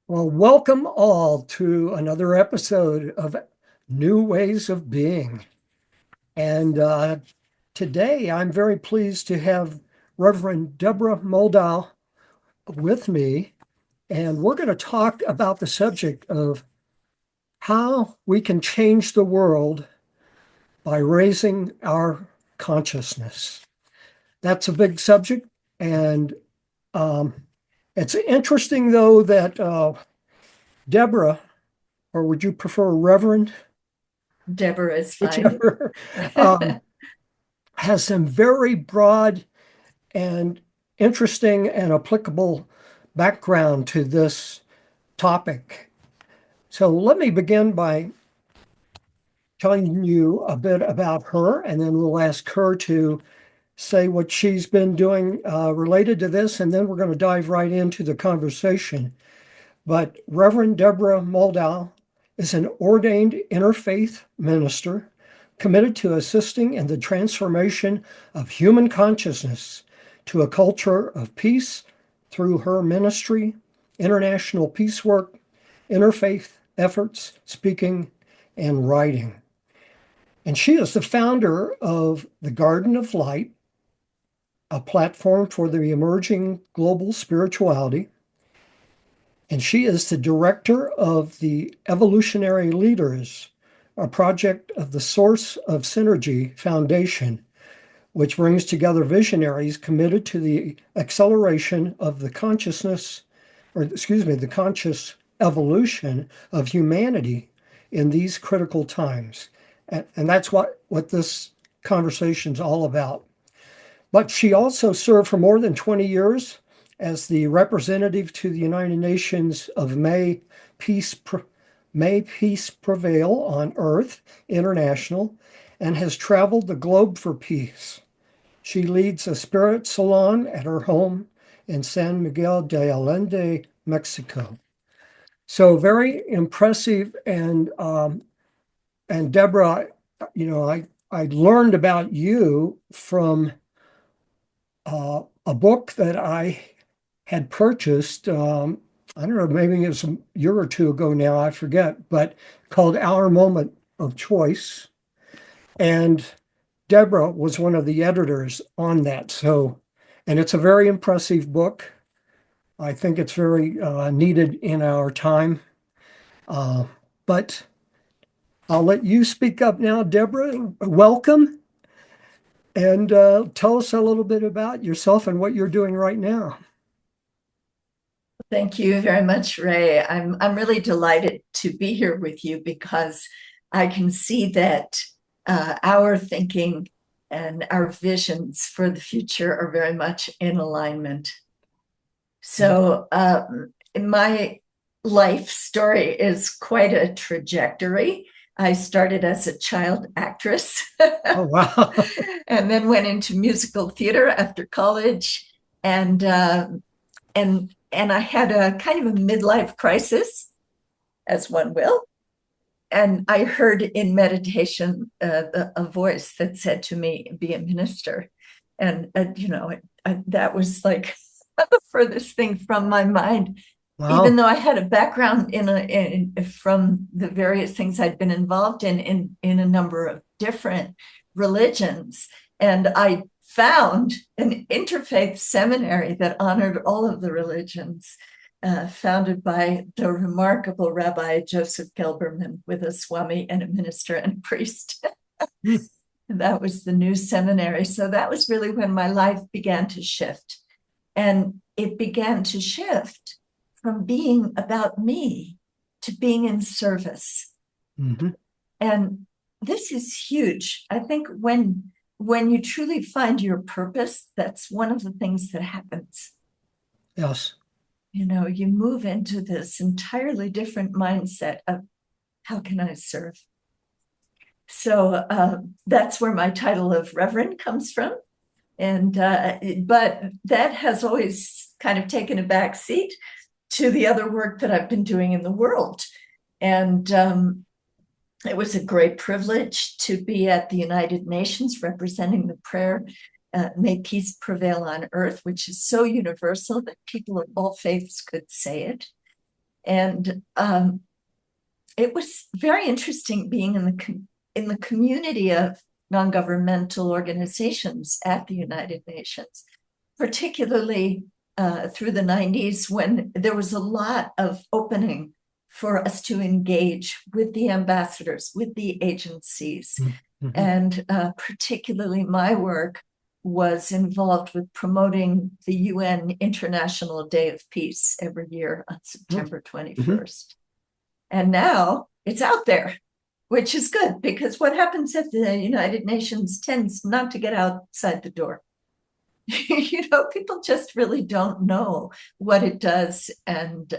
Well, welcome all to another episode of New Ways of Being. And today I'm very pleased to have Reverend Deborah Moldow with me. And we're going to talk about the subject of how we can change the world by raising our consciousness. That's a big subject. And um, it's interesting, though, that Deborah, or would you prefer Reverend? Deborah is fine. Whichever, um, has some very broad and interesting and applicable background to this topic. So let me begin by telling you a bit about her, and then we'll ask her to say what she's been doing related to this, and then we're going to dive right into the conversation. But Reverend Deborah Moldow is an ordained interfaith minister committed to assisting in the transformation of human consciousness to a culture of peace through her ministry, international peace work, interfaith efforts, speaking, and writing. And she is the founder of the Garden of Light, a platform for the emerging global spirituality. And she is the director of the Evolutionary Leaders, a project of the Source of Synergy Foundation, which brings together visionaries committed to the acceleration of the consciousness, or excuse me, the conscious evolution of humanity in these critical times. And that's what this conversation is all about. But she also served for more than 20 years as the representative to the United Nations of Peace, May Peace Prevail on Earth International, and has traveled the globe for peace. She leads a spirit salon at her home in San Miguel de Allende, Mexico. So very impressive. And Deborah, I learned about you from a book that I had purchased. I don't know, maybe it was a year or two ago now, I forget, but called Our Moment of Choice. And Deborah was one of the editors on that. So, and it's a very impressive book. I think it's very needed in our time. Uh, but I'll let you speak up now, Deborah. Welcome, and tell us a little bit about yourself and what you're doing right now. Thank you very much, Ray. I'm really delighted to be here with you because I can see that our thinking and our visions for the future are very much in alignment. So my life story is quite a trajectory. I started as a child actress Oh, wow. and then went into musical theater after college, and and I had a kind of a midlife crisis, as one will. And I heard in meditation a voice that said to me, "Be a minister." And that was like the furthest thing from my mind, even Wow. though I had a background from the various things I'd been involved in a number of different religions. And I found an interfaith seminary that honored all of the religions, founded by the remarkable Rabbi Joseph Gelberman, with a Swami and a minister and a priest. Hmm. And that was the new seminary. So that was really when my life began to shift. And it began to shift from being about me to being in service. Mhm. And this is huge. I think when you truly find your purpose, that's one of the things that happens. Yes. You move into this entirely different mindset of how can I serve? So that's where my title of Reverend comes from. And but that has always kind of taken a back seat to the other work that I've been doing in the world. And it was a great privilege to be at the United Nations representing the prayer, "May peace prevail on earth," which is so universal that people of all faiths could say it. And it was very interesting being in the community of non-governmental organizations at the United Nations, particularly through the 90s when there was a lot of opening for us to engage with the ambassadors, with the agencies. Mm-hmm. And particularly my work was involved with promoting the UN International Day of Peace every year on September 21st. And now it's out there, which is good because what happens at the United Nations tends not to get outside the door. People just really don't know what it does and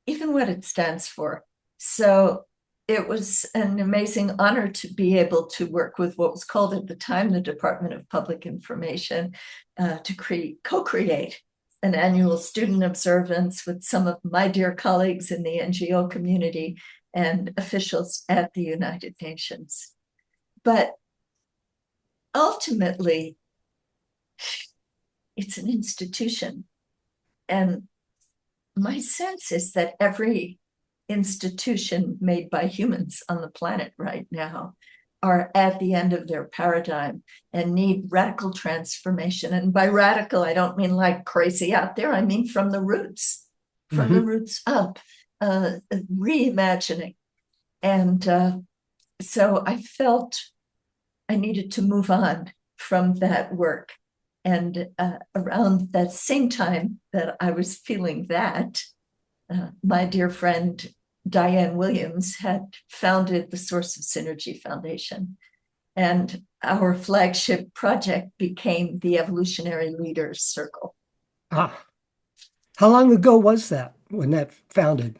even what it stands for. So it was an amazing honor to be able to work with what was called at the time the Department of Public Information to co-create an annual student observance with some of my dear colleagues in the NGO community and officials at the United Nations. But ultimately, it's an institution. And my sense is that every institution made by humans on the planet right now are at the end of their paradigm and need radical transformation. And by radical, I don't mean like crazy out there. I mean from the roots up, reimagining. And so I felt I needed to move on from that work. And around that same time that I was feeling that, my dear friend Diane Williams had founded the Source of Synergy Foundation. And our flagship project became the Evolutionary Leaders Circle. Ah, how long ago was that when that founded?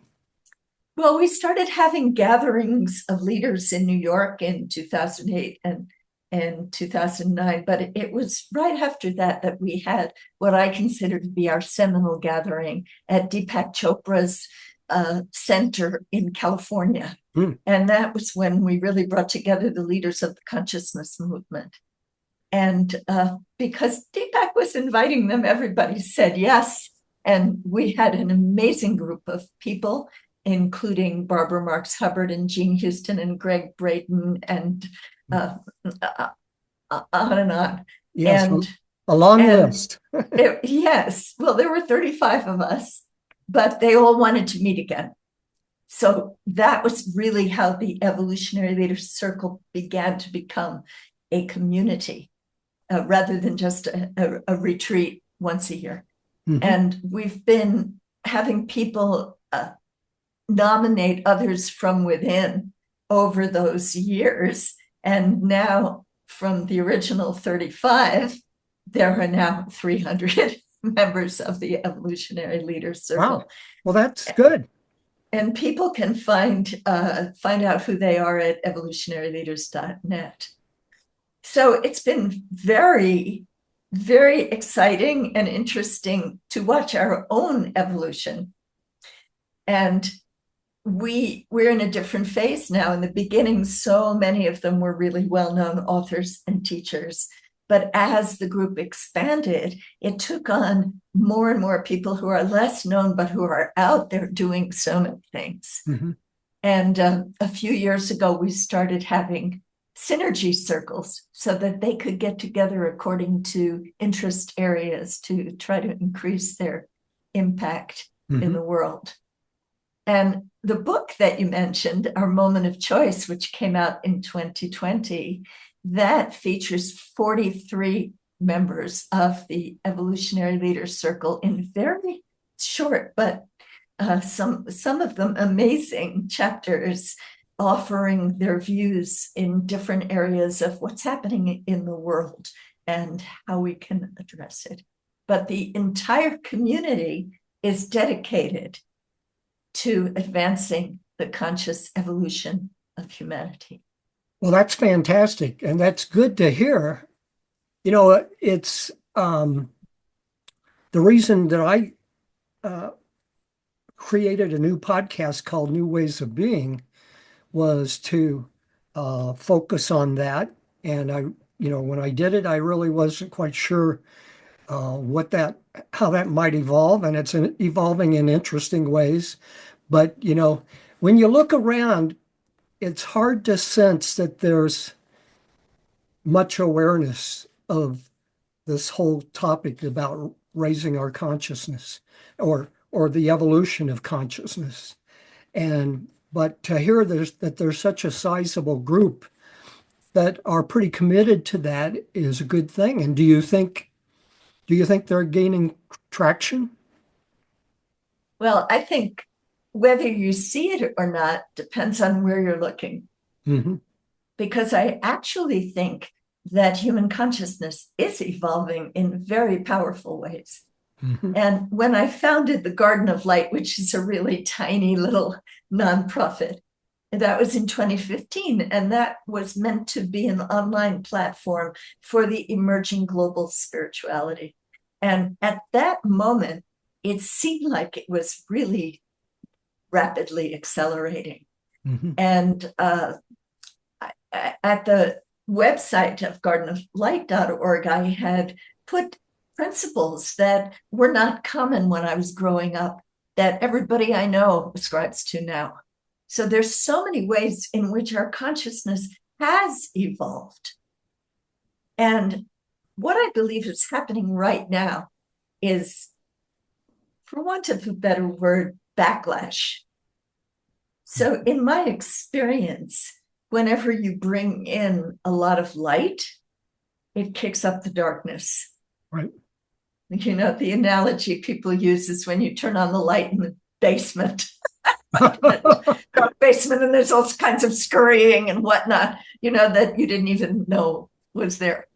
Well, we started having gatherings of leaders in New York in 2008 and 2009, but it was right after that we had what I consider to be our seminal gathering at Deepak Chopra's center in California. And that was when we really brought together the leaders of the consciousness movement. And because Deepak was inviting them, everybody said yes. And we had an amazing group of people, including Barbara Marx Hubbard and Jean Houston and Greg Braden and on and on. Yes, and a long list. Yes, well, there were 35 of us, but they all wanted to meet again. So that was really how the Evolutionary Leaders Circle began to become a community rather than just a retreat once a year. And we've been having people nominate others from within over those years. And now from the original 35, there are now 300 members of the Evolutionary Leaders Circle. Wow. Well, that's good. And people can find out who they are at evolutionaryleaders.net. So it's been very, very exciting and interesting to watch our own evolution. And we're in a different phase now. In the beginning, so many of them were really well-known authors and teachers. But as the group expanded, it took on more and more people who are less known, but who are out there doing so many things. And a few years ago, we started having synergy circles so that they could get together according to interest areas to try to increase their impact in the world. And the book that you mentioned, Our Moment of Choice, which came out in 2020, that features 43 members of the Evolutionary Leaders Circle in very short, but some of them amazing chapters offering their views in different areas of what's happening in the world and how we can address it. But the entire community is dedicated to advancing the conscious evolution of humanity. Well, that's fantastic. And that's good to hear. It's the reason that I created a new podcast called New Ways of Being was to focus on that. And when I did it, I really wasn't quite sure how that might evolve, and it's evolving in interesting ways. But when you look around, it's hard to sense that there's much awareness of this whole topic about raising our consciousness or the evolution of consciousness. But to hear that there's such a sizable group that are pretty committed to that is a good thing. And do you think they're gaining traction? Well, I think whether you see it or not depends on where you're looking, Hmm. because I actually think that human consciousness is evolving in very powerful ways. Hmm. And when I founded the Garden of Light, which is a really tiny little nonprofit, that was in 2015, and that was meant to be an online platform for the emerging global spirituality. And at that moment, it seemed like it was really rapidly accelerating. Hmm. And at the website of gardenoflight.org, I had put principles that were not common when I was growing up, that everybody I know ascribes to now. So there's so many ways in which our consciousness has evolved. And what I believe is happening right now is, for want of a better word, backlash. So in my experience, whenever you bring in a lot of light, it kicks up the darkness. Right. The analogy people use is when you turn on the light in the basement, dark basement, and there's all kinds of scurrying and whatnot, that you didn't even know was there.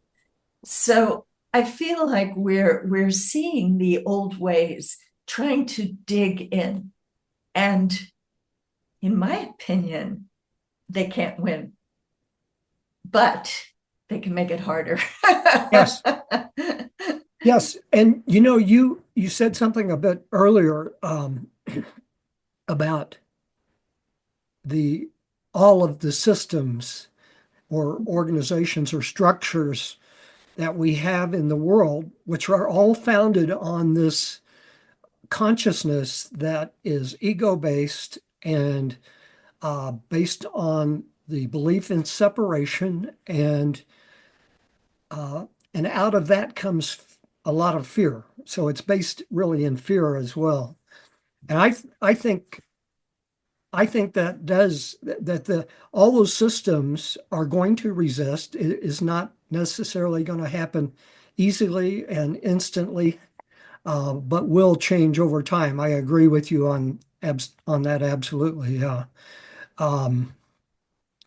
So I feel like we're seeing the old ways trying to dig in. And in my opinion, they can't win, but they can make it harder. Yes. Yes. And you said something a bit earlier about the all of the systems or organizations or structures that we have in the world, which are all founded on this consciousness that is ego-based and based on the belief in separation, uh, and out of that comes a lot of fear. So it's based really in fear as well. And I think that does that the all those systems are going to resist. It is not necessarily going to happen easily and instantly, but will change over time. I agree with you on that absolutely. Yeah. Um,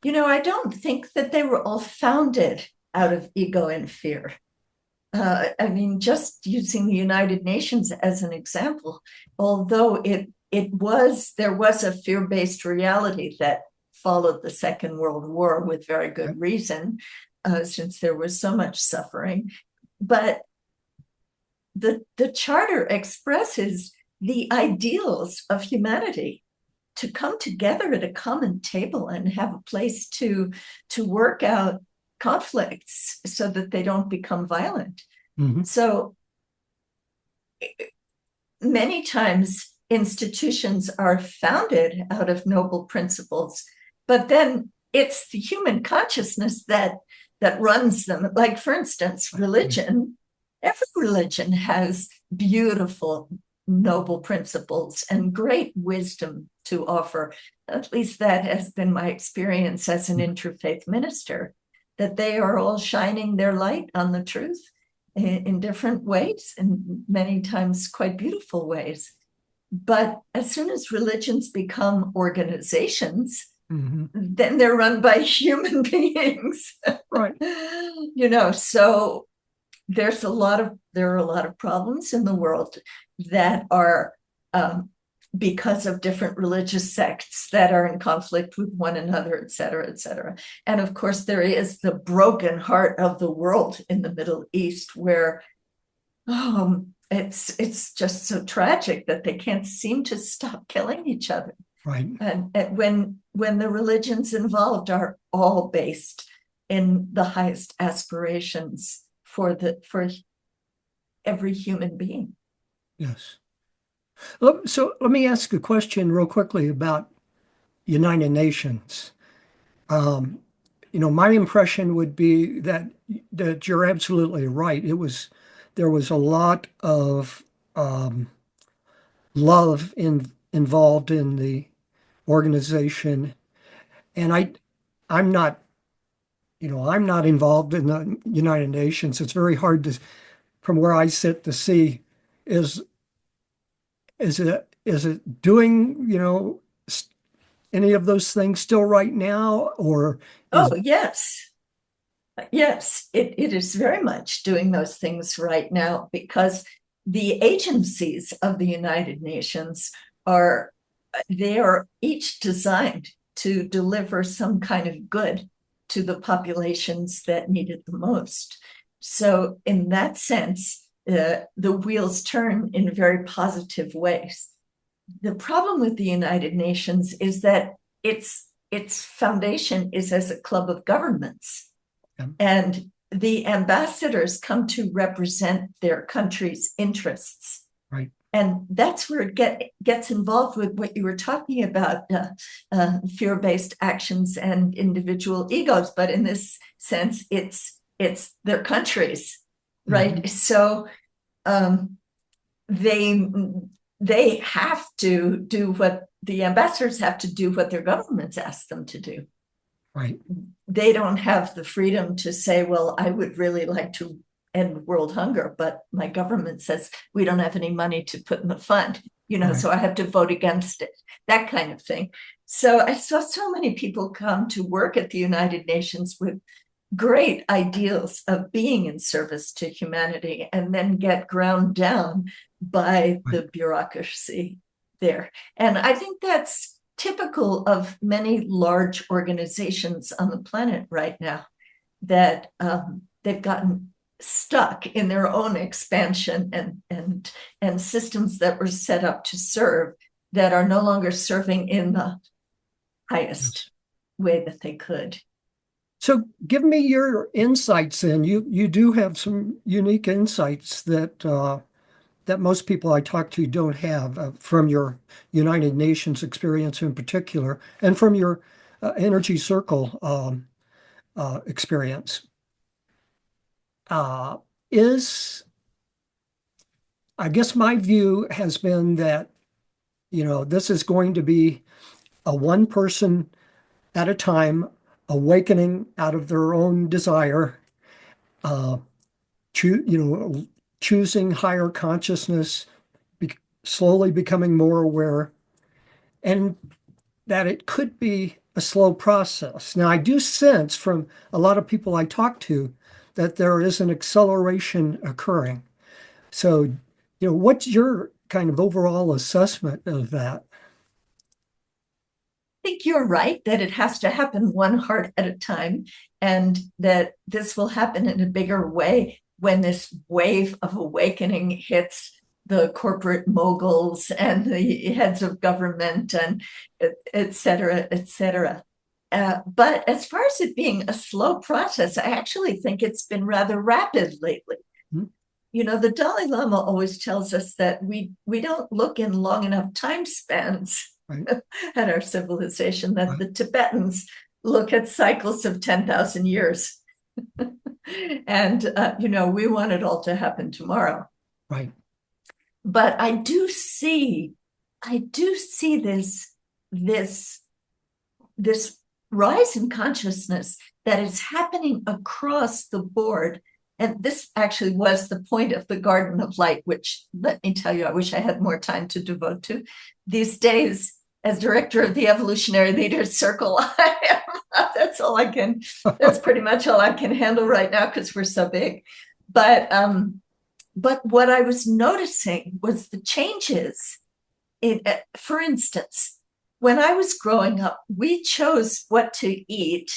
I don't think that they were all founded out of ego and fear. I mean, just using the United Nations as an example, although there was a fear-based reality that followed the Second World War with very good reason, since there was so much suffering. But the charter expresses the ideals of humanity, to come together at a common table and have a place to work out conflicts so that they don't become violent. mhm. So many times institutions are founded out of noble principles, but then it's the human consciousness that runs them. Like, for instance, religion. Every religion has beautiful, noble principles and great wisdom to offer. At least that has been my experience as an interfaith minister, that they are all shining their light on the truth in different ways, and many times quite beautiful ways. But as soon as religions become organizations, Mhm. then they're run by human beings. Right. So there are a lot of problems in the world that are because of different religious sects that are in conflict with one another, et cetera, et cetera. And of course, there is the broken heart of the world in the Middle East, where it's just so tragic that they can't seem to stop killing each other. Right. And when the religions involved are all based in the highest aspirations for every human being. Yes. So let me ask a question real quickly about United Nations. Um, my impression would be that you're absolutely right. There was a lot of um, love involved in the organization, and I'm not, I'm not involved in the United Nations. It's very hard to, from where I sit, to see is is it doing, any of those things still right now, or Oh, is yes. Yes, it is very much doing those things right now because the agencies of the United Nations are they are each designed to deliver some kind of good to the populations that need it the most. So, in that sense, the wheels turn in very positive ways. The problem with the United Nations is that its foundation is as a club of governments, yeah, and the ambassadors come to represent their country's interests. right, And that's where it gets involved with what you were talking about, fear-based actions and individual egos. But in this sense, it's their countries, hmm, right? So um, they they have to do what the ambassadors have to do what their governments ask them to do. right, They don't have the freedom to say, well, I would really like to end world hunger, but my government says we don't have any money to put in the fund, right, so I have to vote against it, that kind of thing. So I saw so many people come to work at the United Nations with great ideals of being in service to humanity and then get ground down by right. the bureaucracy there. And I think that's typical of many large organizations on the planet right now, that they've gotten stuck in their own expansion and systems that were set up to serve that are no longer serving in the Yes. highest way that they could. So give me your insights in. You do have some unique insights that most people I talk to don't have from your United Nations experience in particular, and from your Energy Circle experience. Uh, is I guess my view has been that, this is going to be a one person at a time awakening out of their own desire, uh, choo- you know, choosing higher consciousness, be slowly becoming more aware, and that it could be a slow process. Now, I do sense from a lot of people I talk to that there is an acceleration occurring. So, what's your kind of overall assessment of that? Think you're right that it has to happen one heart at a time, and that this will happen in a bigger way when this wave of awakening hits the corporate moguls and the heads of government and et cetera, et cetera. But as far as it being a slow process, I actually think it's been rather rapid lately. Hmm. The Dalai Lama always tells us that we don't look in long enough time spans Right, at our civilization, that right, the Tibetans look at cycles of 10,000 years. And, we want it all to happen tomorrow. right. But I do see this, this rise in consciousness that is happening across the board. And this actually was the point of the Garden of Light, which, let me tell you, I wish I had more time to devote to. These days, as director of the Evolutionary Leaders Circle, that's pretty much all I can handle right now because we're so big. But what I was noticing was the changes for instance, when I was growing up, we chose what to eat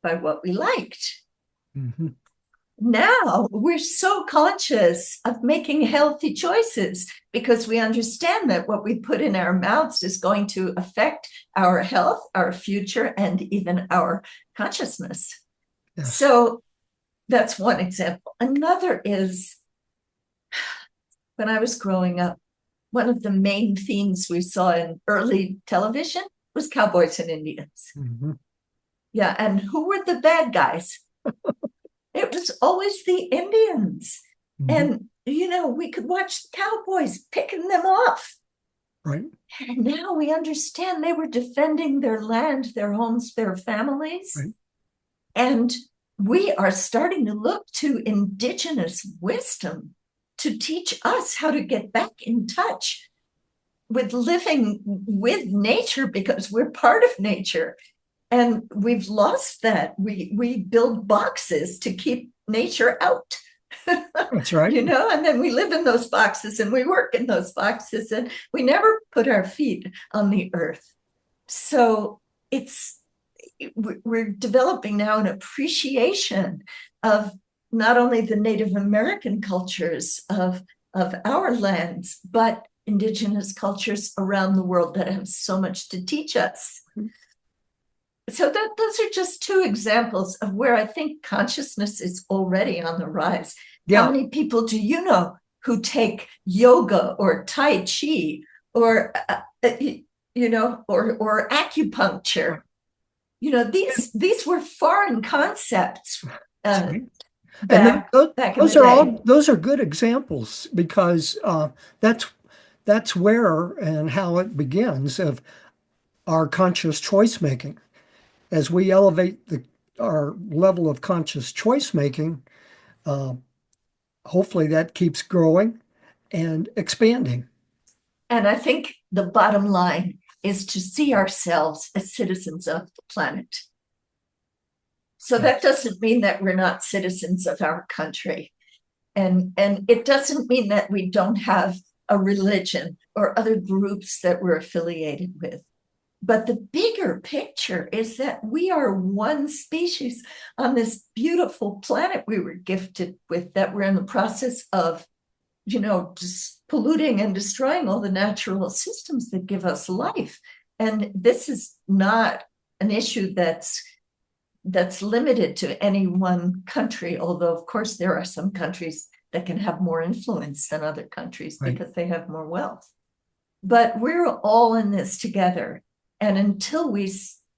by what we liked. Mhm. Now we're so conscious of making healthy choices because we understand that what we put in our mouths is going to affect our health, our future, and even our consciousness. Yes. So that's one example. Another is when I was growing up, one of the main themes we saw in early television was cowboys and Indians. Mm-hmm. Yeah, and who were the bad guys? It was always the Indians. Mm-hmm. And, we could watch the cowboys picking them off. Right. And now we understand they were defending their land, their homes, their families. Right. And we are starting to look to indigenous wisdom to teach us how to get back in touch with living with nature, because we're part of nature. And we've lost that. We build boxes to keep nature out. That's right. And then we live in those boxes and we work in those boxes and we never put our feet on the earth. So we're developing now an appreciation of not only the Native American cultures of our lands, but indigenous cultures around the world that have so much to teach us. So those are just two examples of where I think consciousness is already on the rise. Yeah. How many people do you know who take yoga or Tai Chi or or acupuncture? These were foreign concepts. Right. And those are good examples, because that's where and how it begins of our conscious choice making. As we elevate our level of conscious choice making, hopefully that keeps growing and expanding. And I think the bottom line is to see ourselves as citizens of the planet. So that doesn't mean that we're not citizens of our country. And it doesn't mean that we don't have a religion or other groups that we're affiliated with. But the bigger picture is that we are one species on this beautiful planet we were gifted with, that we're in the process of, just polluting and destroying all the natural systems that give us life. And this is not an issue that's limited to any one country, although, of course, there are some countries that can have more influence than other countries because they have more wealth. But we're all in this together. And until we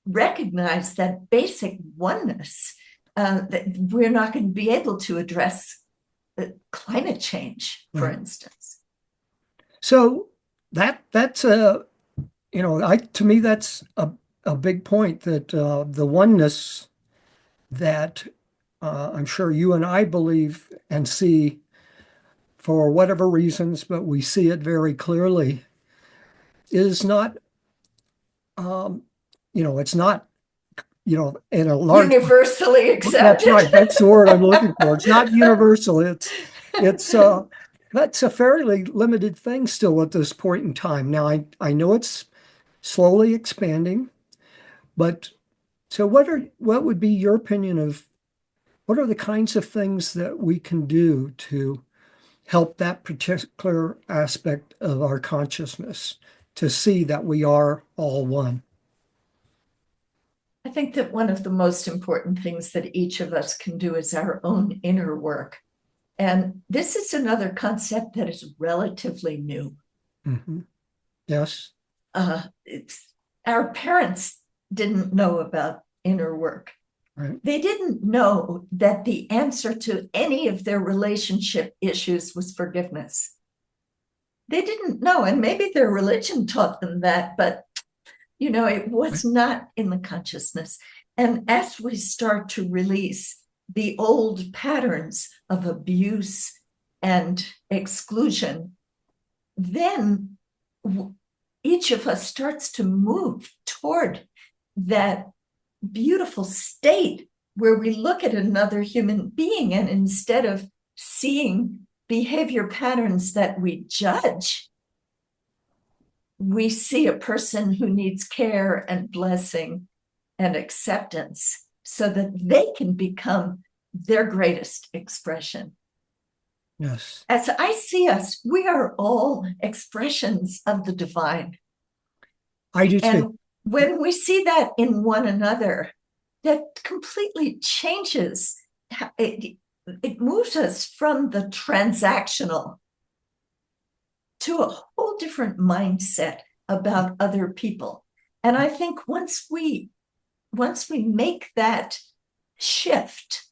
recognize that basic oneness, we're not going to be able to address climate change, for instance. So that's to me, that's a big point, that the oneness that I'm sure you and I believe and see for whatever reasons, but we see it very clearly, is not, it's not, in a large universally accepted. That's right. That's the word I'm looking for. It's not universal. It's that's a fairly limited thing still at this point in time. Now I know it's slowly expanding, but so what would be your opinion of what are the kinds of things that we can do to help that particular aspect of our consciousness to see that we are all one? I think that one of the most important things that each of us can do is our own inner work. And this is another concept that is relatively new. Mm-hmm. Yes. Our parents didn't know about inner work. Right. They didn't know that the answer to any of their relationship issues was forgiveness. They didn't know, and maybe their religion taught them that, but it was not in the consciousness. And as we start to release the old patterns of abuse and exclusion, then each of us starts to move toward that beautiful state where we look at another human being, and instead of seeing behavior patterns that we judge, we see a person who needs care and blessing and acceptance so that they can become their greatest expression. Yes. As I see us, we are all expressions of the divine. I do too. And when we see that in one another, that completely changes. It moves us from the transactional to a whole different mindset about other people. And I think once we make that shift,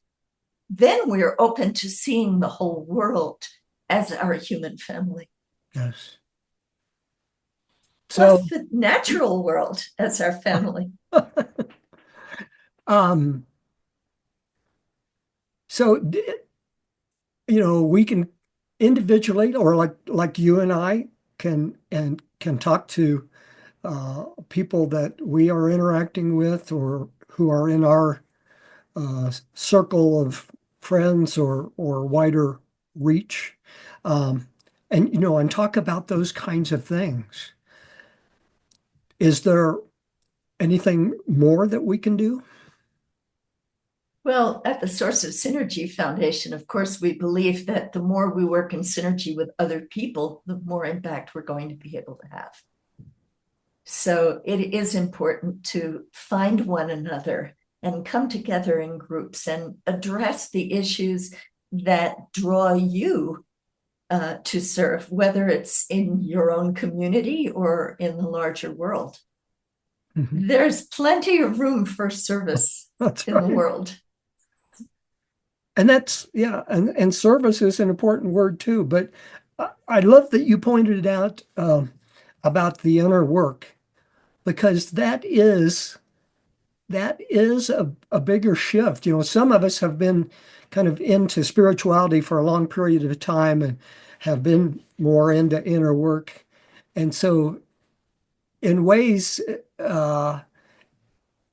then we're open to seeing the whole world as our human family. Yes. Plus So, the natural world as our family. um, so we can individually, or like you and I can talk to people that we are interacting with, or who are in our circle of friends, or wider reach, um, and talk about those kinds of things. Is there anything more that we can do? Well, at the Source of Synergy Foundation, of course, we believe that the more we work in synergy with other people, the more impact we're going to be able to have. So it is important to find one another and come together in groups and address the issues that draw you to serve, whether it's in your own community or in the larger world. Mhm. There's plenty of room for service That's in the right. world. And that's, yeah, and service is an important word too. But I love that you pointed out about the inner work, because that is a bigger shift. Some of us have been kind of into spirituality for a long period of time and have been more into inner work. And so in ways, uh,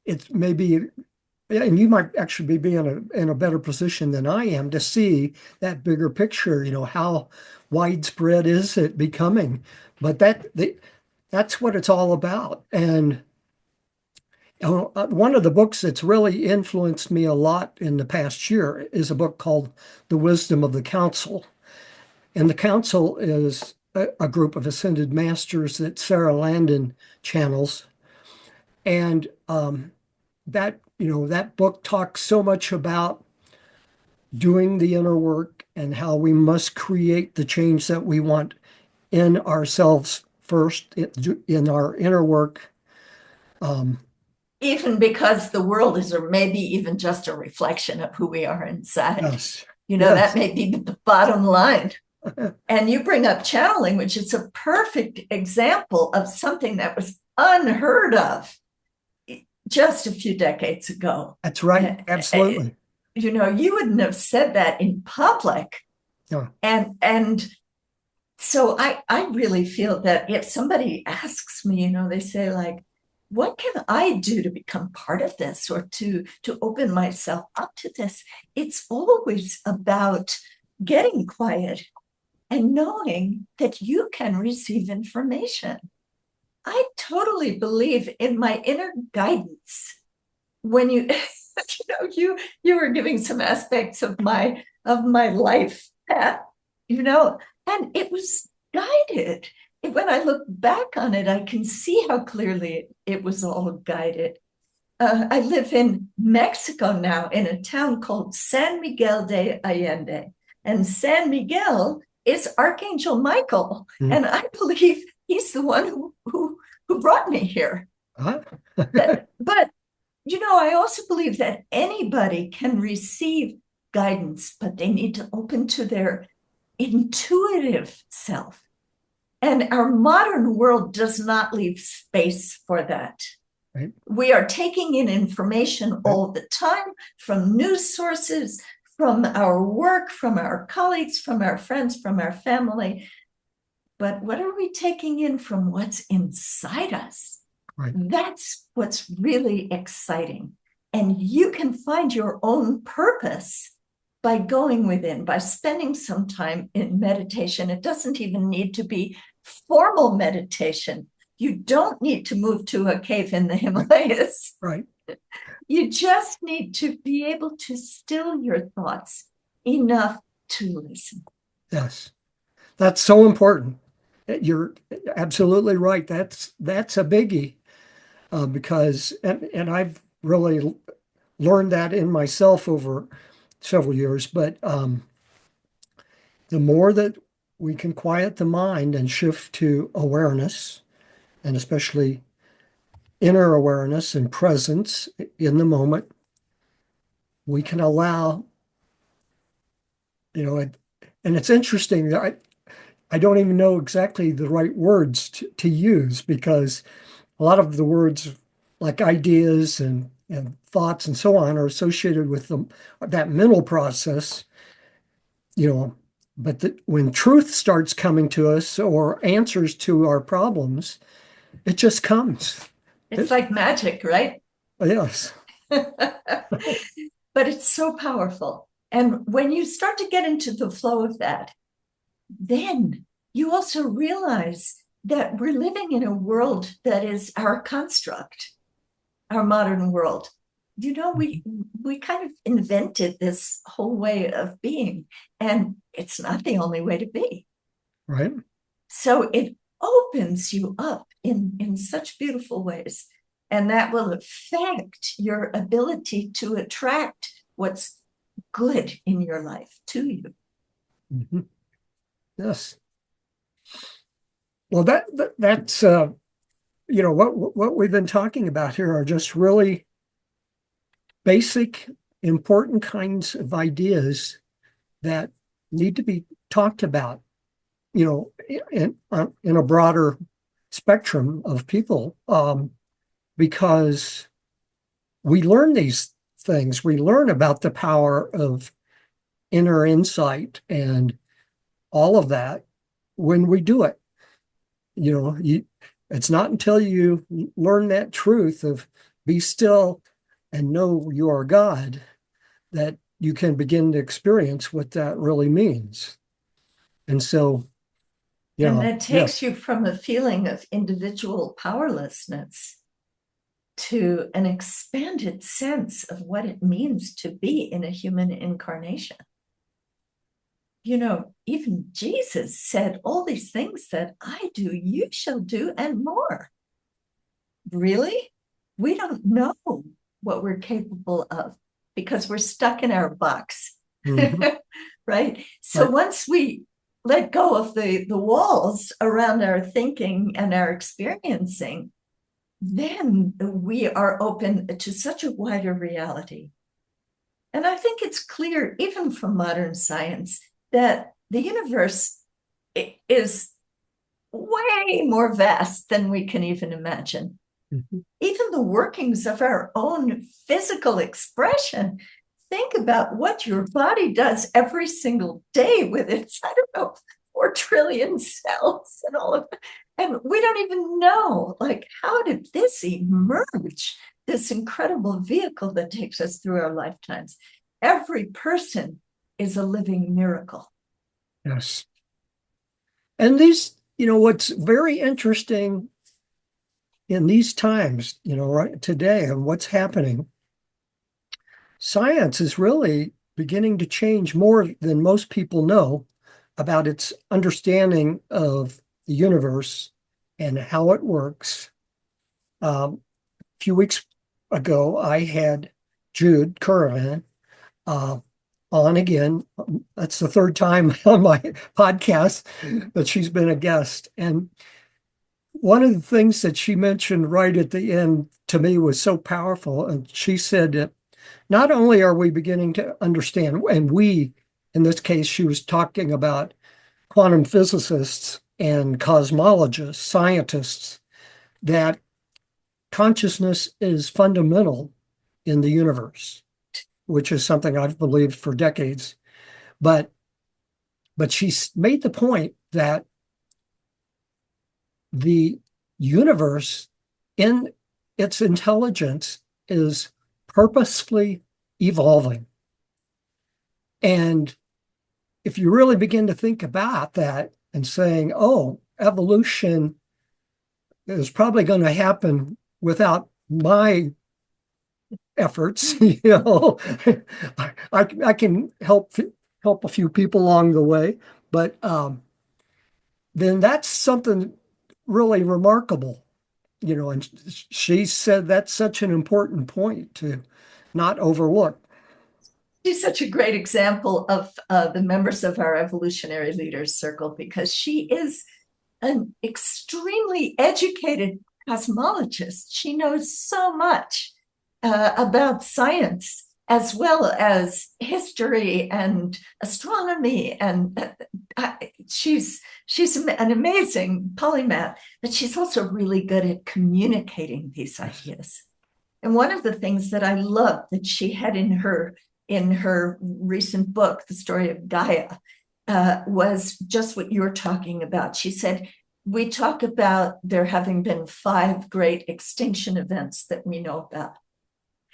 it's maybe, yeah, and you might actually be in a better position than I am to see that bigger picture. How widespread is it becoming? But that's what it's all about. And one of the books that's really influenced me a lot in the past year is a book called The Wisdom of the Council. And the Council is a group of ascended masters that Sarah Landon channels. And that book talks so much about doing the inner work and how we must create the change that we want in ourselves first, in our inner work. Um, Even because the world is, or maybe even just a reflection of who we are inside. yes, That yes, may be the bottom line. And you bring up channeling, which is a perfect example of something that was unheard of just a few decades ago. that's right. Absolutely. You wouldn't have said that in public. Yeah, And so I really feel that if somebody asks me, they say, like, what can I do to become part of this, or to open myself up to this? It's always about getting quiet and knowing that you can receive information. I totally believe in my inner guidance. When you were giving some aspects of my life path, and it was guided. When I look back on it, I can see how clearly it was all guided. I live in Mexico now, in a town called San Miguel de Allende. And San Miguel is Archangel Michael. mhm. And I believe he's the one who brought me here. Uh, But I also believe that anybody can receive guidance, but they need to open to their intuitive self. And our modern world does not leave space for that. right, We are taking in information right, all the time from news sources, from our work, from our colleagues, from our friends, from our family. But what are we taking in from what's inside us? right. That's what's really exciting. And you can find your own purpose by going within, by spending some time in meditation. It doesn't even need to be formal meditation. You don't need to move to a cave in the Himalayas. Right. You just need to be able to still your thoughts enough to listen. Yes. That's so important. You're absolutely right. That's a biggie, because and I've really learned that in myself over several years. But the more that we can quiet the mind and shift to awareness, and especially inner awareness and presence in the moment, we can allow, you know, and it's interesting that I don't even know exactly the right words to use because a lot of the words like ideas and thoughts and so on are associated with that mental process, you know, but when truth starts coming to us or answers to our problems, it just comes. It's It, like magic, right? yes. But it's so powerful. And when you start to get into the flow of that, then you also realize that we're living in a world that is our construct, our modern world. You know, we kind of invented this whole way of being, and it's not the only way to be. Right. So it opens you up in such beautiful ways. And that will affect your ability to attract what's good in your life to you. Mhm. Yes. Well, that's what we've been talking about here are just really basic, important kinds of ideas that need to be talked about, you know, in a broader spectrum of people, because we learn these things. We learn about the power of inner insight and all of that when we do it. You know, it's not until you learn that truth of be still and know you are God that you can begin to experience what that really means. And so, And that takes yes. you from a feeling of individual powerlessness to an expanded sense of what it means to be in a human incarnation. You know, even Jesus said, all these things that I do, you shall do, and more. Really? We don't know what we're capable of because we're stuck in our box. Mhm. Right? So Right. once we let go of the walls around our thinking and our experiencing, then we are open to such a wider reality. And I think it's clear, even from modern science, that the universe is way more vast than we can even imagine. Mhm. Even the workings of our own physical expression. Think about what your body does every single day with its, I don't know, 4 trillion cells and all of that. And we don't even know, like, how did this emerge? This incredible vehicle that takes us through our lifetimes. Every person is a living miracle. Yes. And what's very interesting in these times, right today and what's happening, science is really beginning to change more than most people know about its understanding of the universe and how it works. A few weeks ago, I had Jude Curran uh, on again. That's the third time on my podcast that she's been a guest. And one of the things that she mentioned right at the end to me was so powerful. And she said that not only are we beginning to understand, and we, in this case, she was talking about quantum physicists and cosmologists, scientists, that consciousness is fundamental in the universe, which is something I've believed for decades. But she made the point that the universe in its intelligence is purposefully evolving. And if you really begin to think about that and saying, oh, evolution is probably going to happen without my efforts, I can help a few people along the way, but then that's something really remarkable, and she said that's such an important point to not overlook. she's such a great example of the members of our evolutionary leaders circle, because she is an extremely educated cosmologist. She knows so much about science as well as history and astronomy, and she's an amazing polymath, but she's also really good at communicating these ideas. And one of the things that I love that she had in her recent book, The Story of Gaia, was just what you're talking about. She said, we talk about there having been 5 great extinction events that we know about.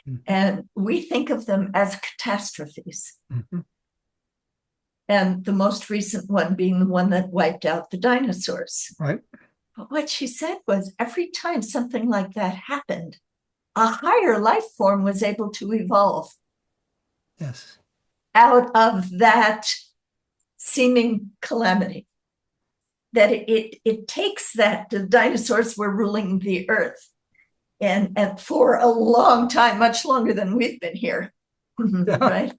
Mm-hmm. And we think of them as catastrophes. Mm-hmm. And the most recent one being the one that wiped out the dinosaurs. Right. But what she said was, every time something like that happened, a higher life form was able to evolve. Yes. Out of that seeming calamity. That it takes that the dinosaurs were ruling the earth and for a long time, much longer than we've been here. Yeah. Right?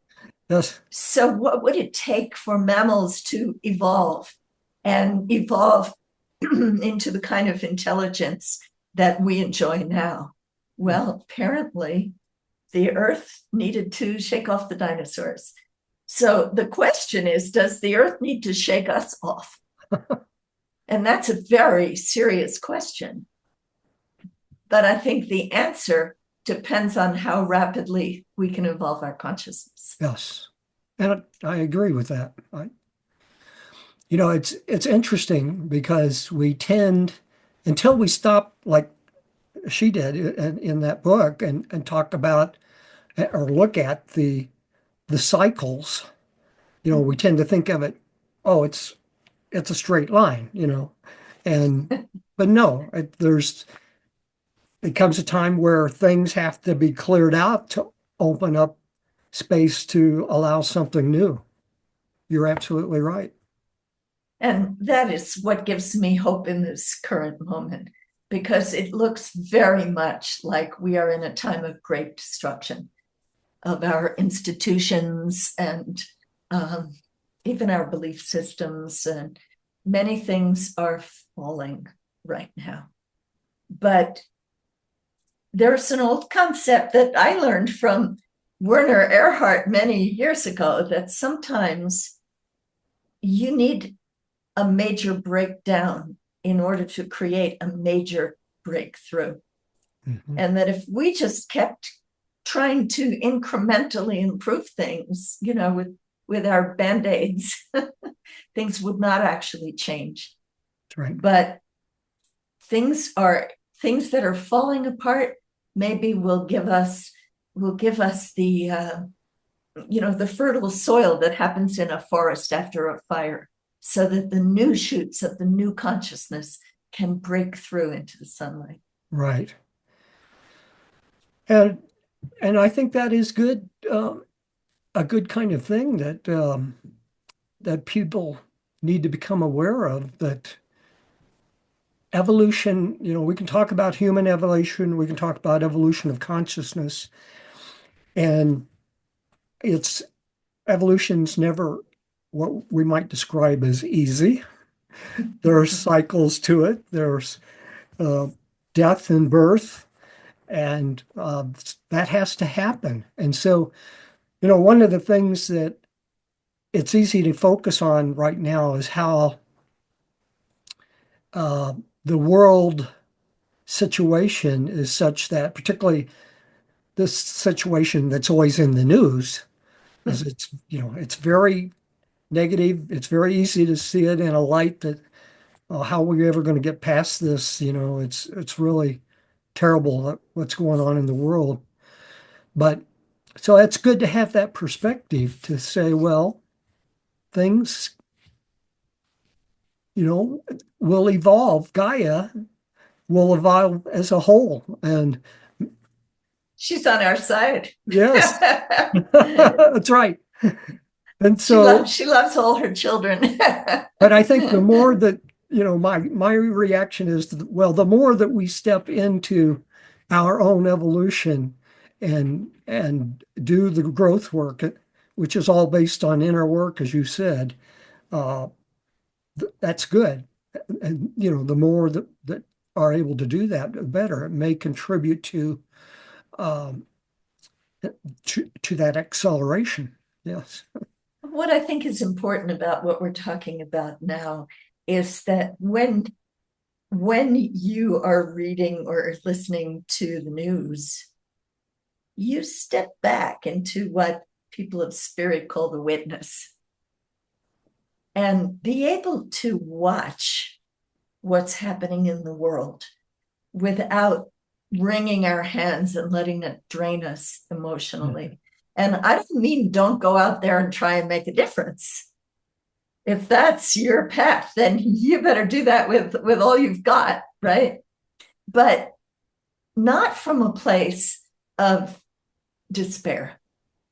Yes. So what would it take for mammals to evolve and evolve into the kind of intelligence that we enjoy now? Well, apparently the earth needed to shake off the dinosaurs. So the question is, does the earth need to shake us off? And that's a very serious question. But I think the answer depends on how rapidly we can evolve our consciousness. Yes. And I agree with that. It's interesting because we tend, until we stop, like she did in that book, and talk about or look at the cycles, we tend to think of it, oh, it's a straight line, but no, it comes a time where things have to be cleared out to open up space to allow something new. You're absolutely right. And that is what gives me hope in this current moment, because it looks very much like we are in a time of great destruction of our institutions and even our belief systems, and many things are falling right now. But there's an old concept that I learned from Werner Erhard many years ago, that sometimes you need a major breakdown in order to create a major breakthrough. Mm-hmm. And that if we just kept trying to incrementally improve things, with our Band-Aids, things would not actually change. That's right. But things that are falling apart maybe will give us the the fertile soil that happens in a forest after a fire, so that the new shoots of the new consciousness can break through into the sunlight. Right. And I think that is good, a good kind of thing that people need to become aware of, that evolution, we can talk about human evolution, we can talk about evolution of consciousness, and evolution's never what we might describe as easy. There are cycles to it. There's death and birth, and that has to happen. And so, one of the things that it's easy to focus on right now is how the world situation is such that, particularly this situation that's always in the news, because it's very negative. It's very easy to see it in a light that, how are we ever going to get past this? It's really terrible what's going on in the world. But so it's good to have that perspective to say, well, things, will evolve. Gaia will evolve as a whole. And she's on our side. Yes, that's right. And so she loves all her children. But I think the more that, my reaction is, the more that we step into our own evolution and do the growth work, which is all based on inner work, as you said, uh, that's good. And, the more that are able to do that, the better. It may contribute um, to that acceleration. Yes. What I think is important about what we're talking about now is that when you are reading or listening to the news, you step back into what people of spirit call the witness and be able to watch what's happening in the world without wringing our hands and letting it drain us emotionally. And I don't mean don't go out there and try and make a difference. If that's your path, then you better do that with all you've got, right? But not from a place of despair.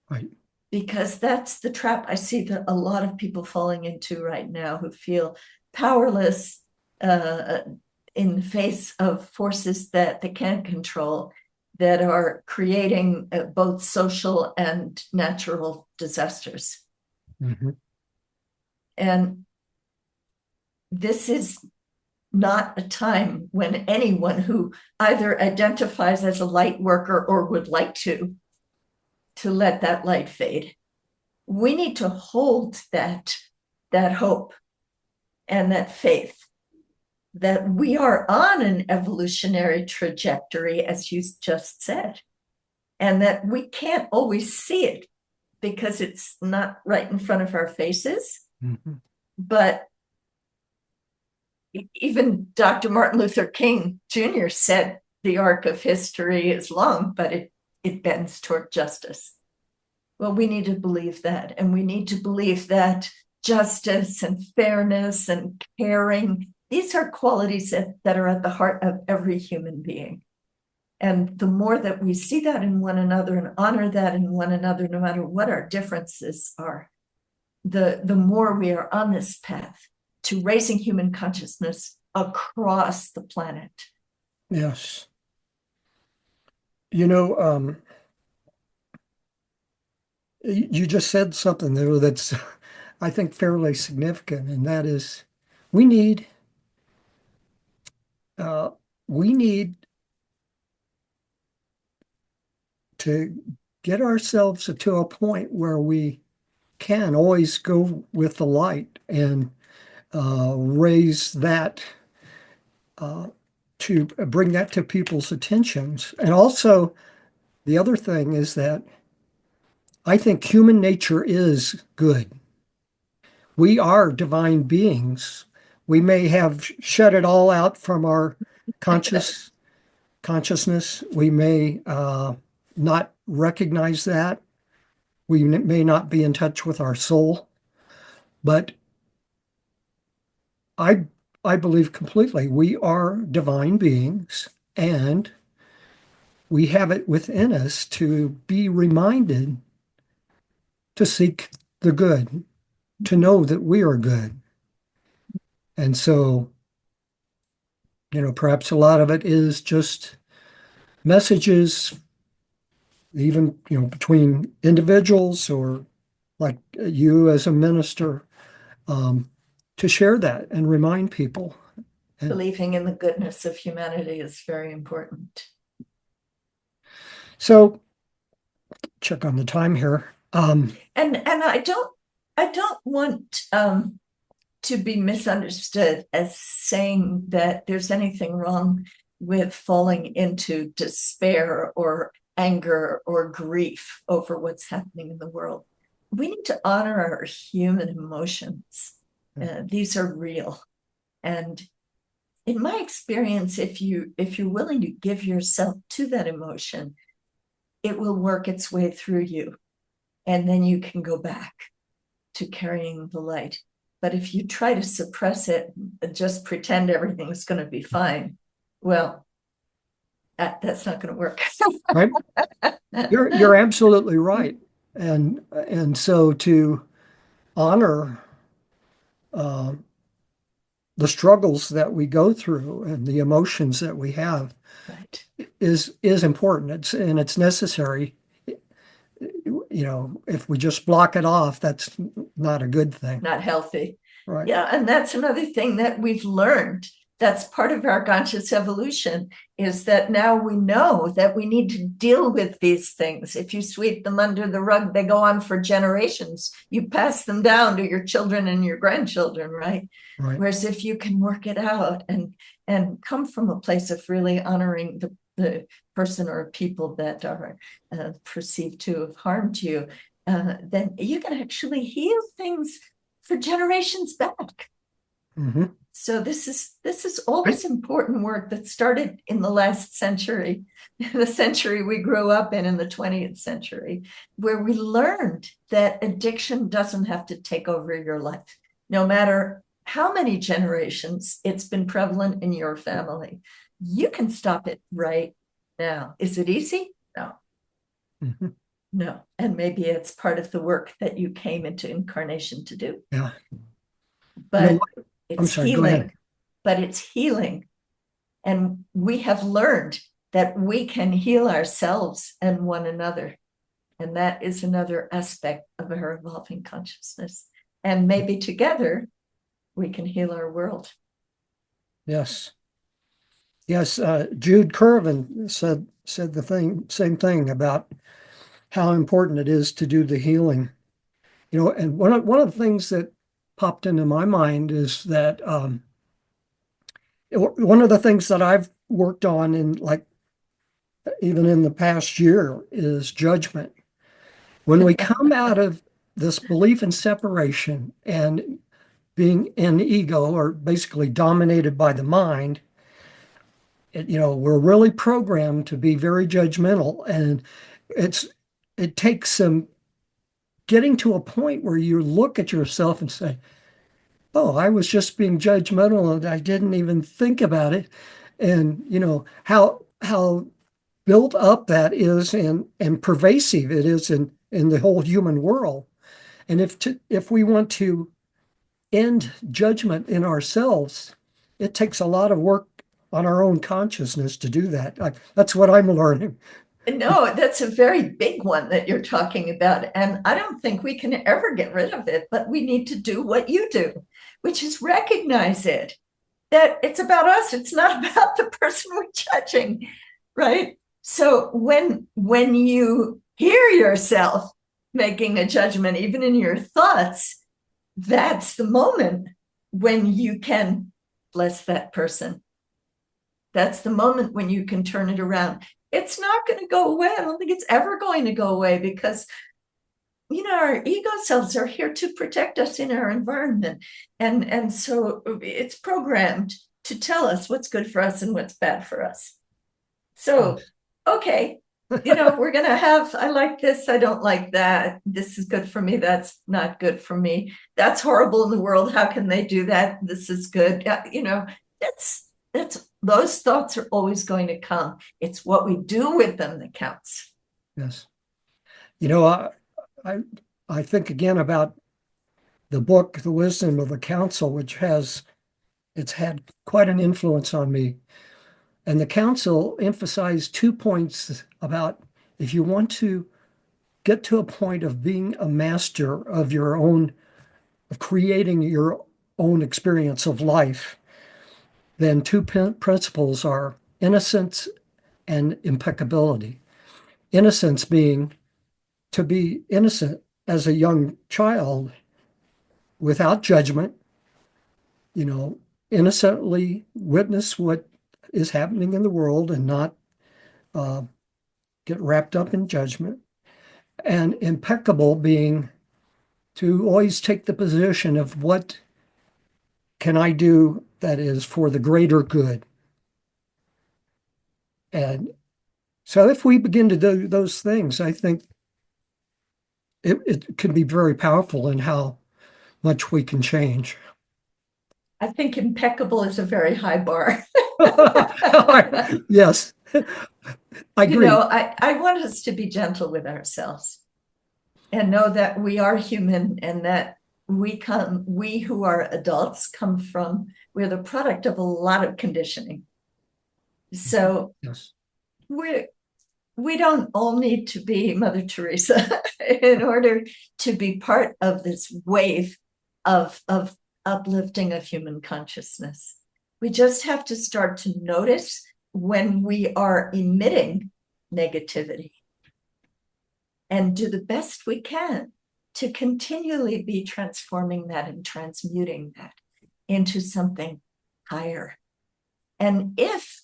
Right. Because that's the trap I see that a lot of people falling into right now who feel powerless in the face of forces that they can't control, that are creating both social and natural disasters. Mm-hmm. And this is not a time when anyone who either identifies as a light worker or would like to let that light fade. We need to hold that hope and that faith that we are on an evolutionary trajectory, as you just said, and that we can't always see it because it's not right in front of our faces. Mm-hmm. But even Dr. Martin Luther King Jr. said the arc of history is long, but it bends toward justice. Well, we need to believe that, and we need to believe that justice and fairness and caring, these are qualities that are at the heart of every human being. And the more that we see that in one another and honor that in one another, no matter what our differences are, the more we are on this path to raising human consciousness across the planet. Yes. You just said something there that's, I think, fairly significant, and that is we need uh, we need to get ourselves to a point where we can always go with the light and raise that to bring that to people's attentions. And also, the other thing is that I think human nature is good. We are divine beings. We may have shut it all out from our consciousness. We may not recognize that. We may not be in touch with our soul, but I I believe completely we are divine beings, and we have it within us to be reminded to seek the good, to know that we are good. And so, perhaps a lot of it is just messages, even, between individuals or like you as a minister, um, to share that and remind people. And Believing in the goodness of humanity is very important. so, check on the time here. And I don't want to be misunderstood as saying that there's anything wrong with falling into despair or anger or grief over what's happening in the world. We need to honor our human emotions. These are real. And in my experience, if you're willing to give yourself to that emotion, it will work its way through you. And then you can go back to carrying the light. But if you try to suppress it, just pretend everything's going to be fine, well, that's not going to work. Right? You're absolutely right. And so to honor uh, the struggles that we go through and the emotions that we have Right. is important. It's necessary. if we just block it off, that's not a good thing. Not healthy. Right. Yeah, and that's another thing that we've learned. That's part of our conscious evolution, is that now we know that we need to deal with these things. If you sweep them under the rug, they go on for generations. You pass them down to your children and your grandchildren, right? Right. Whereas if you can work it out and come from a place of really honoring the person or people that are perceived to have harmed you, then you can actually heal things for generations back. Mm-hmm. So this is all this important work that started in the last century, the century we grew up in the 20th century, where we learned that addiction doesn't have to take over your life. No matter how many generations it's been prevalent in your family, you can stop it right now. Is it easy? No. Mm-hmm. No. And maybe it's part of the work that you came into incarnation to do. Yeah. But I'm it's sorry, go ahead. healing. But it's healing. And we have learned that we can heal ourselves and one another. And that is another aspect of our evolving consciousness. And maybe together we can heal our world. Yes. Yes, Jude Curvin said the same thing about how important it is to do the healing. And one of the things that popped into my mind is that one of the things that I've worked on even in the past year is judgment. When we come out of this belief in separation and being in ego, or basically dominated by the mind, we're really programmed to be very judgmental, and it takes some getting to a point where you look at yourself and say, "Oh, I was just being judgmental, and I didn't even think about it," and how built up that is and pervasive it is in the whole human world. And if we want to end judgment in ourselves, it takes a lot of work on our own consciousness to do that. That's what I'm learning. No, that's a very big one that you're talking about. And I don't think we can ever get rid of it, but we need to do what you do, which is recognize it, that it's about us. It's not about the person we're judging, right? So when you hear yourself making a judgment, even in your thoughts, that's the moment when you can bless that person. That's the moment when you can turn it around. It's not going to go away. I don't think it's ever going to go away, because our ego selves are here to protect us in our environment, and so it's programmed to tell us what's good for us and what's bad for us. So okay, we're going to have, I like this, I don't like that, this is good for me, that's not good for me, that's horrible in the world, how can they do that, this is good. That's those thoughts are always going to come. It's what we do with them that counts. Yes. I think again about the book, The Wisdom of the Council, which it's had quite an influence on me. And the council emphasized 2 points about if you want to get to a point of being a master of of creating your own experience of life, then two principles are innocence and impeccability. Innocence being to be innocent as a young child without judgment, innocently witness what is happening in the world and not uh, get wrapped up in judgment. And impeccable being to always take the position of what can I do that is for the greater good. And so if we begin to do those things, I think it can be very powerful in how much we can change. I think impeccable is a very high bar. Yes, I agree. I want us to be gentle with ourselves and know that we are human, and that we who are adults we're the product of a lot of conditioning. So Yes. we don't all need to be Mother Teresa in order to be part of this wave of uplifting of human consciousness. We just have to start to notice when we are emitting negativity and do the best we can to continually be transforming that and transmuting that into something higher. And if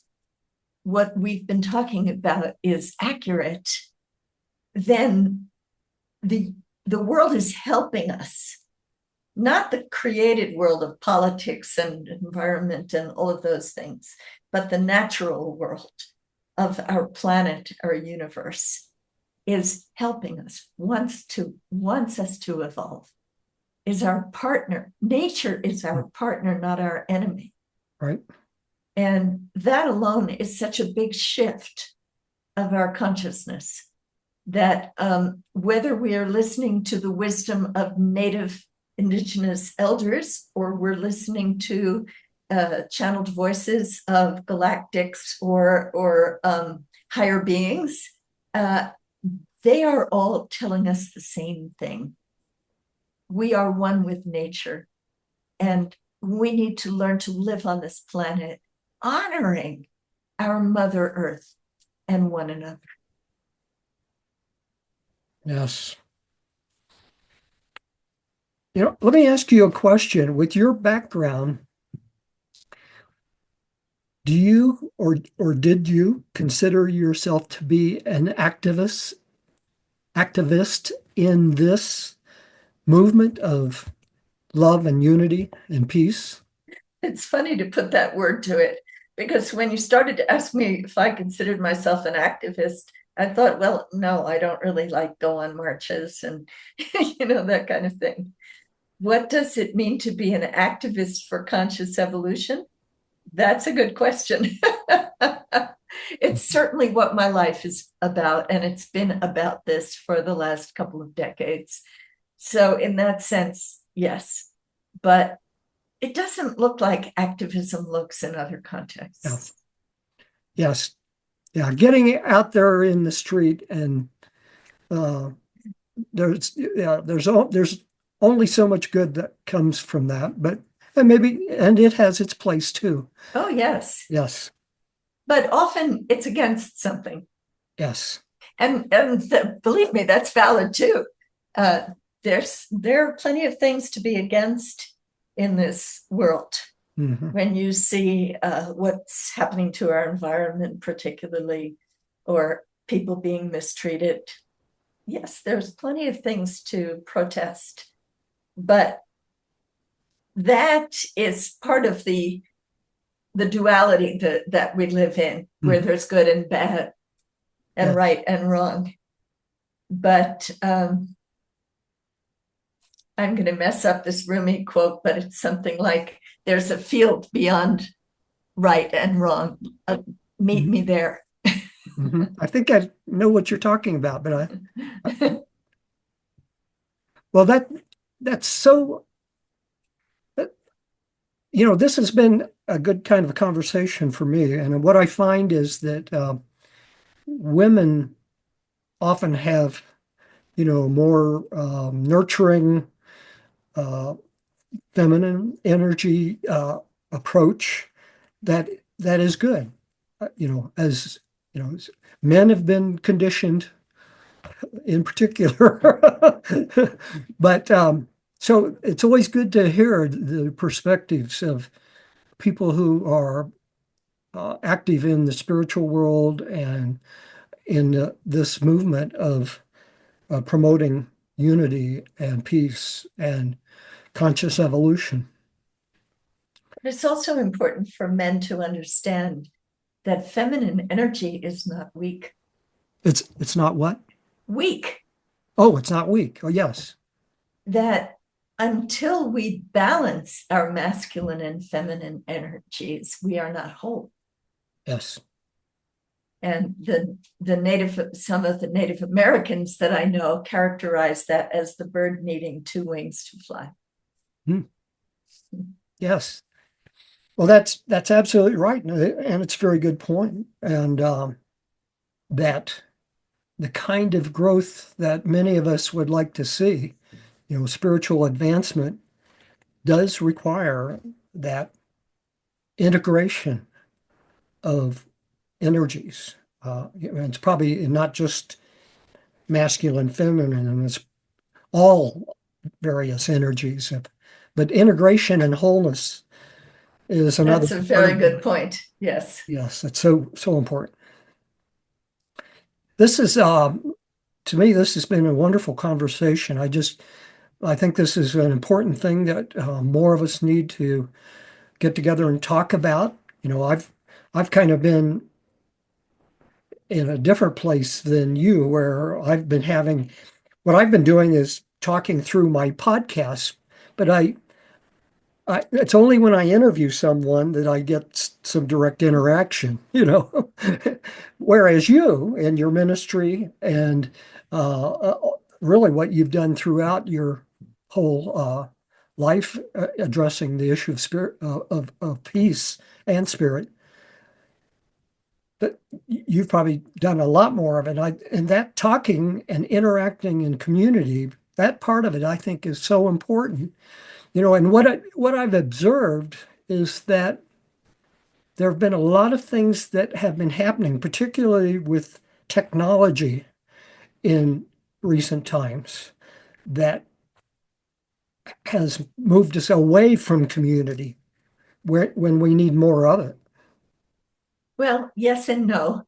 what we've been talking about is accurate, then the world is helping us, not the created world of politics and environment and all of those things, but the natural world of our planet, our universe, is helping us, wants us to evolve, is our partner. Nature is our partner, not our enemy. Right. And that alone is such a big shift of our consciousness that whether we are listening to the wisdom of native indigenous elders or we're listening to channeled voices of galactics or higher beings, they are all telling us the same thing. We are one with nature, and we need to learn to live on this planet honoring our Mother Earth and one another. Yes. Let me ask you a question. With your background, do you or did you consider yourself to be an activist in this movement of love and unity and peace? It's funny to put that word to it, because when you started to ask me if I considered myself an activist, I thought, well, no, I don't really like go on marches and, that kind of thing. What does it mean to be an activist for conscious evolution? That's a good question. It's certainly what my life is about, and it's been about this for the last couple of decades. So in that sense, yes, but it doesn't look like activism looks in other contexts. Yeah. Yes. Yeah. Getting out there in the street and there's only so much good that comes from that, but and it has its place too. Oh, yes. Yes. But often it's against something. Yes. And believe me, that's valid too. There are plenty of things to be against in this world. Mm-hmm. When you see what's happening to our environment, particularly, or people being mistreated, yes, there's plenty of things to protest. But that is part of the duality that we live in, where there's good and bad and right and wrong. But I'm going to mess up this Rumi quote, but it's something like, there's a field beyond right and wrong. Meet me there. I think I know what you're talking about, but well, that's so, this has been a good kind of a conversation for me. And what I find is that women often have, more nurturing, feminine energy approach that is good. As men have been conditioned in particular, but so it's always good to hear the perspectives of people who are active in the spiritual world and in this movement of promoting unity and peace and conscious evolution. It's also important for men to understand that feminine energy is not weak. It's not what? Weak. Oh, it's not weak. Oh, yes. That until we balance our masculine and feminine energies, we are not whole. Yes. And some of the Native Americans that I know characterize that as the bird needing two wings to fly. Yes. Well, that's absolutely right, and it's a very good point. And that the kind of growth that many of us would like to see, spiritual advancement does require that integration of energies. It's probably not just masculine, feminine, it's all various energies. But integration and wholeness is another That's a part very of good it. point. Yes. Yes, it's so important. This is to me, this has been a wonderful conversation. I think this is an important thing that more of us need to get together and talk about. I've kind of been in a different place than you, where what I've been doing is talking through my podcasts, but it's only when I interview someone that I get some direct interaction. Whereas you and your ministry and really what you've done throughout your whole life, addressing the issue of spirit, of peace and spirit, that you've probably done a lot more of it. And that talking and interacting in community, that part of it, I think, is so important. And what I've observed is that there have been a lot of things that have been happening, particularly with technology in recent times, that has moved us away from community when we need more of it. Well, yes and no.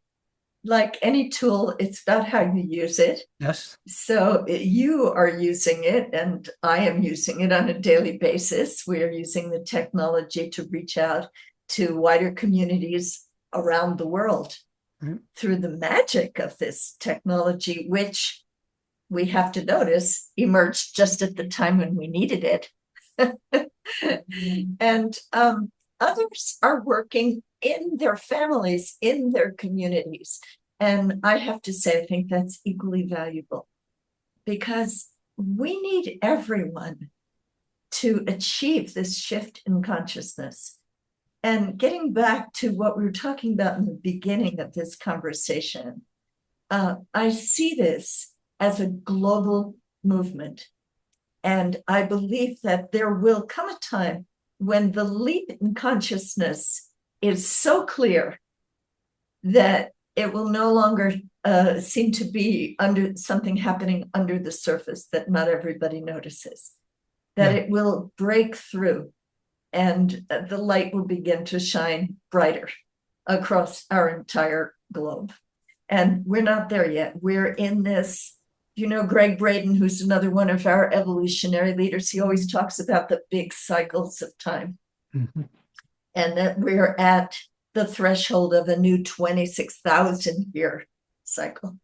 Like any tool, it's about how you use it. Yes. So you are using it, and I am using it on a daily basis. We are using the technology to reach out to wider communities around the world Right. through the magic of this technology, which we have to notice emerged just at the time when we needed it. And others are working in their families, in their communities. And I have to say, I think that's equally valuable, because we need everyone to achieve this shift in consciousness. And getting back to what we were talking about in the beginning of this conversation, I see this as a global movement. And I believe that there will come a time when the leap in consciousness is so clear that it will no longer seem to be under something happening under the surface that not everybody notices, that Yeah. it will break through and the light will begin to shine brighter across our entire globe. And we're not there yet. We're in this, Greg Braden, who's another one of our evolutionary leaders, he always talks about the big cycles of time. Mm-hmm. And that we're at the threshold of a new 26,000 year cycle.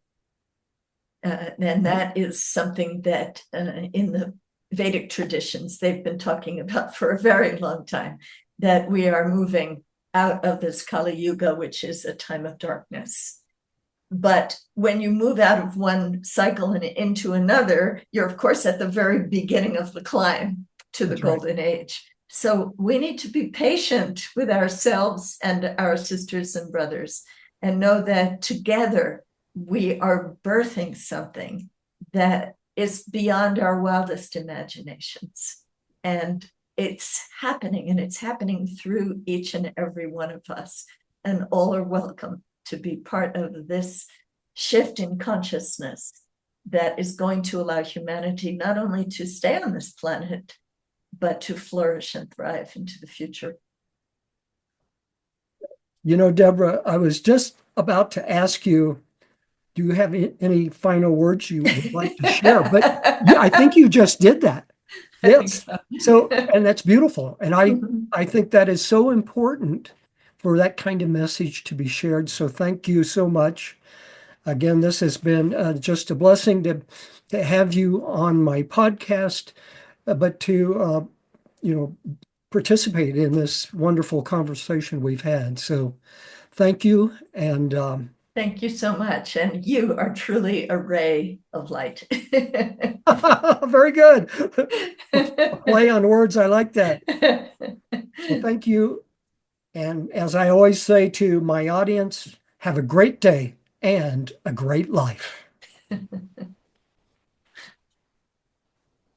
And that is something that in the Vedic traditions, they've been talking about for a very long time, that we are moving out of this Kali Yuga, which is a time of darkness. But when you move out of one cycle and into another, you're, of course, at the very beginning of the climb to the golden age. So we need to be patient with ourselves and our sisters and brothers and know that together we are birthing something that is beyond our wildest imaginations. And it's happening, and it's happening through each and every one of us. And all are welcome to be part of this shift in consciousness that is going to allow humanity not only to stay on this planet, but to flourish and thrive into the future. Deborah, I was just about to ask you, do you have any final words you would like to share? But yeah, I think you just did that. Yes. And that's beautiful. And I think that is so important for that kind of message to be shared. So thank you so much. Again, this has been just a blessing to have you on my podcast, but to, participate in this wonderful conversation we've had. So thank you. And thank you so much. And you are truly a ray of light. very good. Play on words. I like that. Well, thank you. And as I always say to my audience, have a great day and a great life.